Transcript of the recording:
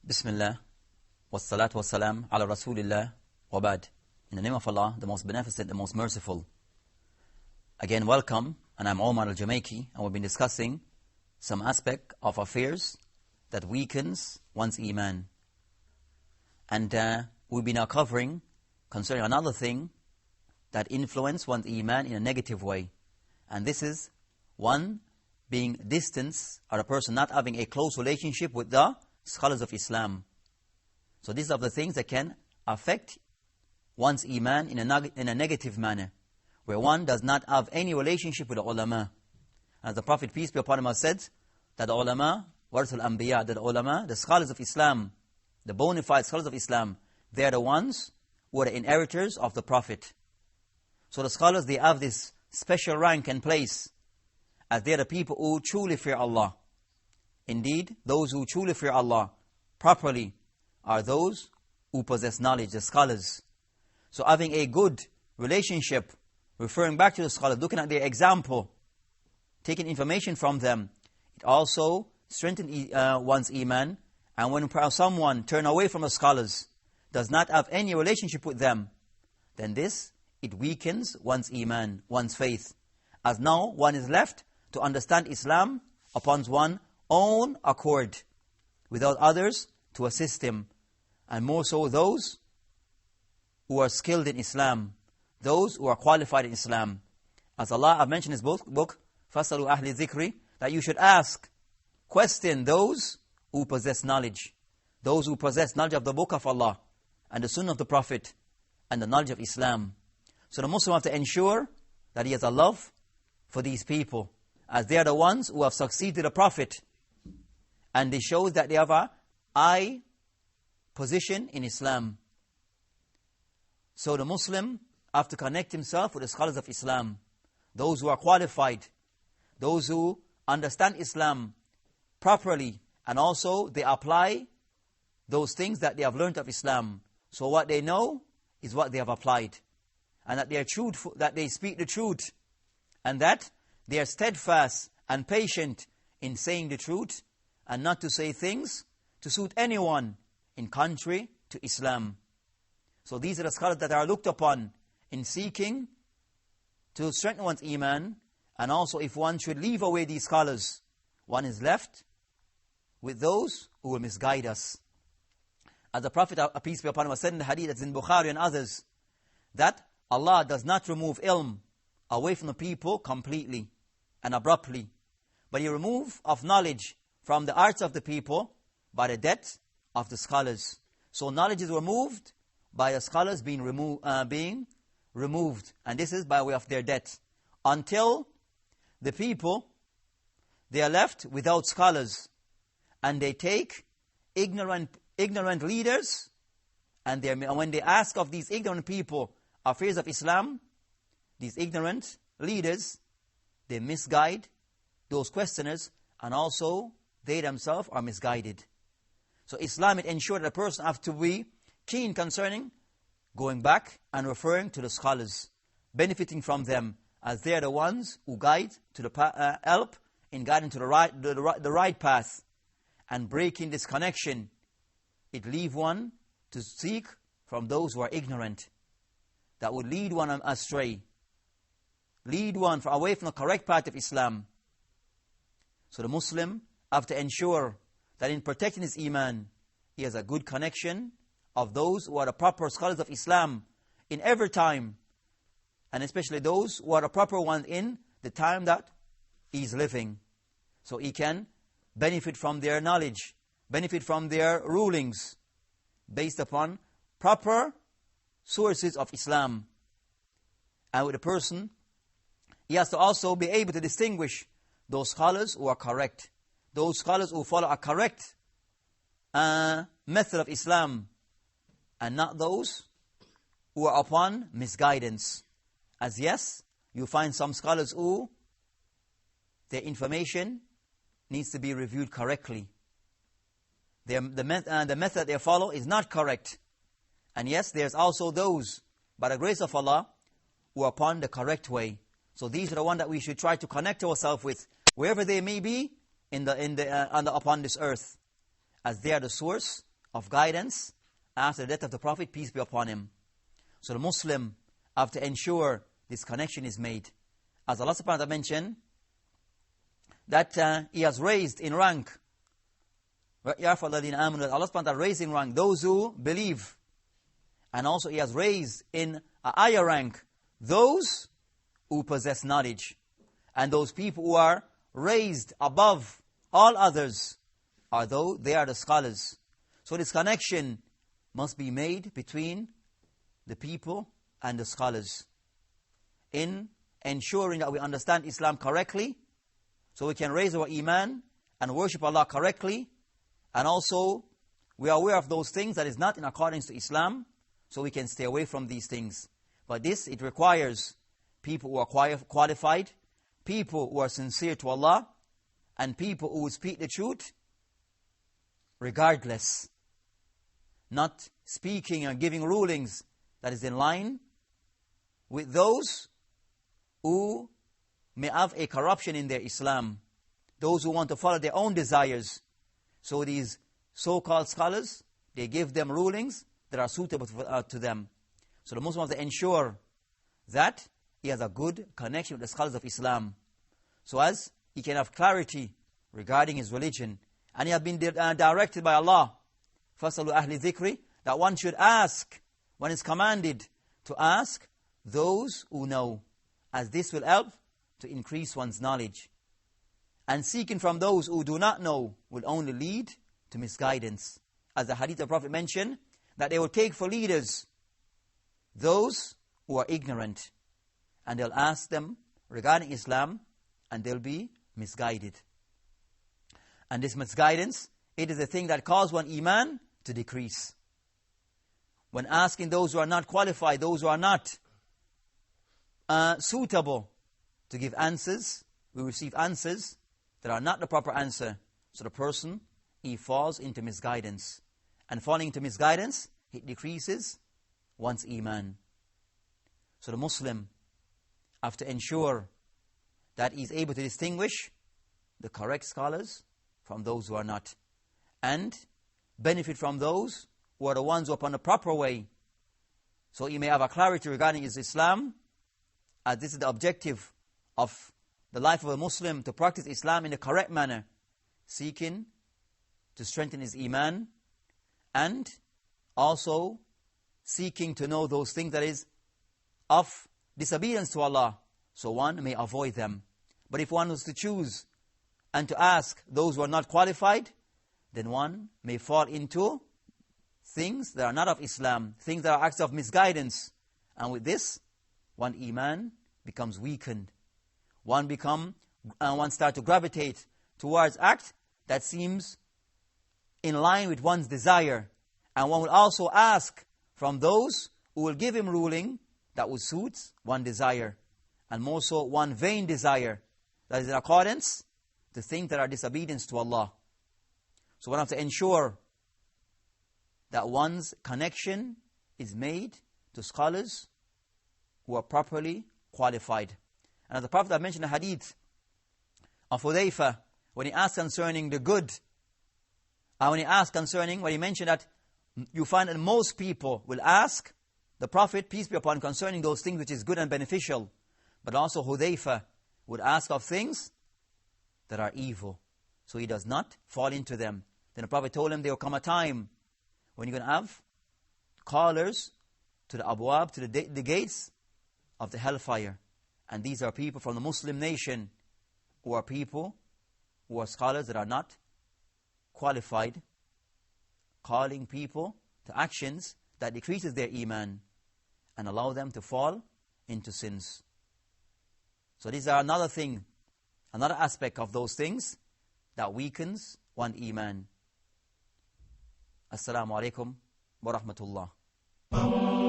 Bismillah, wassalatu wassalam ala Rasulillah, wabad. In the name of Allah, the most beneficent, the most merciful. Again, welcome, and I'm Omar Jamaykee, and we've been discussing some aspect of affairs that weakens one's Iman. And we've been now covering concerning another thing that influences one's Iman in a negative way. And this is one being distant, or a person not having a close relationship with the scholars of Islam. So these are the things that can affect one's Iman in a negative manner, where one does not have any relationship with the ulama. As the Prophet, peace be upon him, has said, that the ulama, warathul anbiya, that the ulama, the scholars of Islam, the bona fide scholars of Islam, they are the ones who are the inheritors of the Prophet. So the scholars, they have this special rank and place, as they are the people who truly fear Allah. Indeed, those who truly fear Allah properly are those who possess knowledge, the scholars. So having a good relationship, referring back to the scholars, looking at their example, taking information from them, it also strengthens one's Iman. And when someone turns away from the scholars, does not have any relationship with them, then it weakens one's Iman, one's faith. As now one is left to understand Islam upon one's own accord, without others to assist him, and more so those who are skilled in Islam, those who are qualified in Islam. As Allah has mentioned in His book, فَاسْأَلُوا أَهْلِ الذِّكْرِ, that you should ask, question those who possess knowledge, those who possess knowledge of the book of Allah, and the sunnah of the Prophet, and the knowledge of Islam. So the Muslim have to ensure that he has a love for these people, as they are the ones who have succeeded the Prophet, and they show that they have a high position in Islam. So the Muslim have to connect himself with the scholars of Islam, those who are qualified, those who understand Islam properly, and also they apply those things that they have learned of Islam. So what they know is what they have applied, and that they are truthful, that they speak the truth, and that they are steadfast and patient in saying the truth, and not to say things to suit anyone in contrary to Islam. So these are the scholars that are looked upon in seeking to strengthen one's Iman. And also, if one should leave away these scholars, one is left with those who will misguide us. As the Prophet, peace be upon him, said in the hadith that's in Bukhari and others, that Allah does not remove ilm away from the people completely and abruptly, but He removes of knowledge from the hearts of the people by the death of the scholars. So knowledge is removed by the scholars being removed, and this is by way of their death. Until the people, they are left without scholars, and they take ignorant leaders, and when they ask of these ignorant people affairs of Islam, these ignorant leaders, they misguide those questioners, and also they themselves are misguided. So Islam, it ensures that a person has to be keen concerning going back and referring to the scholars, benefiting from them, as they are the ones who guide to the help in guiding to the right path. And breaking this connection, it leaves one to seek from those who are ignorant, that would lead one astray, lead one away from the correct path of Islam. So the Muslim have to ensure that in protecting his Iman, he has a good connection of those who are the proper scholars of Islam in every time, and especially those who are the proper ones in the time that he is living. So he can benefit from their knowledge, benefit from their rulings, based upon proper sources of Islam. And with a person, he has to also be able to distinguish those scholars who are correct, those scholars who follow a correct method of Islam, and not those who are upon misguidance. As yes, you find some scholars who their information needs to be reviewed correctly. The method they follow is not correct. And yes, there's also those, by the grace of Allah, who are upon the correct way. So these are the ones that we should try to connect ourselves with, wherever they may be upon this earth, as they are the source of guidance after the death of the Prophet, peace be upon him. So the Muslim have to ensure this connection is made. As Allah subhanahu wa ta'ala mentioned, that He has raised in rank, Allah subhanahu wa ta'ala raised in rank those who believe. And also He has raised in a higher rank those who possess knowledge. And those people who are raised above all others are those, they are the scholars. So this connection must be made between the people and the scholars in ensuring that we understand Islam correctly, so we can raise our Iman and worship Allah correctly, and also we are aware of those things that is not in accordance to Islam, so we can stay away from these things. But this, it requires people who are qualified, people who are sincere to Allah, and people who speak the truth regardless, not speaking and giving rulings that is in line with those who may have a corruption in their Islam, those who want to follow their own desires. So these so-called scholars, they give them rulings that are suitable to them. So the Muslim has to ensure that he has a good connection with the scholars of Islam, so as he can have clarity regarding his religion. And he has been directed by Allah, فَاسْأَلُوا أَهْلِ ذِكْرِ, that one should ask, one is commanded to ask those who know, as this will help to increase one's knowledge. And seeking from those who do not know will only lead to misguidance. As the hadith of the Prophet mentioned, that they will take for leaders those who are ignorant, and they'll ask them regarding Islam, and they'll be misguided. And this misguidance, it is a thing that causes one Iman to decrease. When asking those who are not qualified, those who are not suitable to give answers, we receive answers that are not the proper answer. So the person, he falls into misguidance. And falling into misguidance, it decreases one's Iman. So the Muslim have to ensure that he is able to distinguish the correct scholars from those who are not, and benefit from those who are the ones who are upon the proper way. So he may have a clarity regarding his Islam, as this is the objective of the life of a Muslim, to practice Islam in the correct manner, seeking to strengthen his Iman, and also seeking to know those things that is of disobedience to Allah, so one may avoid them. But if one was to choose and to ask those who are not qualified, then one may fall into things that are not of Islam, things that are acts of misguidance. And with this, one Iman becomes weakened. One start to gravitate towards act that seems in line with one's desire. And one will also ask from those who will give him ruling that will suit one desire, and more so one vain desire that is in accordance to things that are disobedience to Allah. So one has to ensure that one's connection is made to scholars who are properly qualified. And as the Prophet had mentioned the hadith of Hudayfa, when he asked concerning the good, and when he asked concerning, when he mentioned that you find that most people will ask the Prophet, peace be upon him, concerning those things which is good and beneficial. But also Hudayfa would ask of things that are evil, so he does not fall into them. Then the Prophet told him there will come a time when you're going to have callers to the abwab, to the gates of the hellfire. And these are people from the Muslim nation, who are people who are scholars that are not qualified, calling people to actions that decreases their Iman and allow them to fall into sins. So these are another thing, another aspect of those things that weakens one Iman. Assalamu alaikum wa rahmatullah.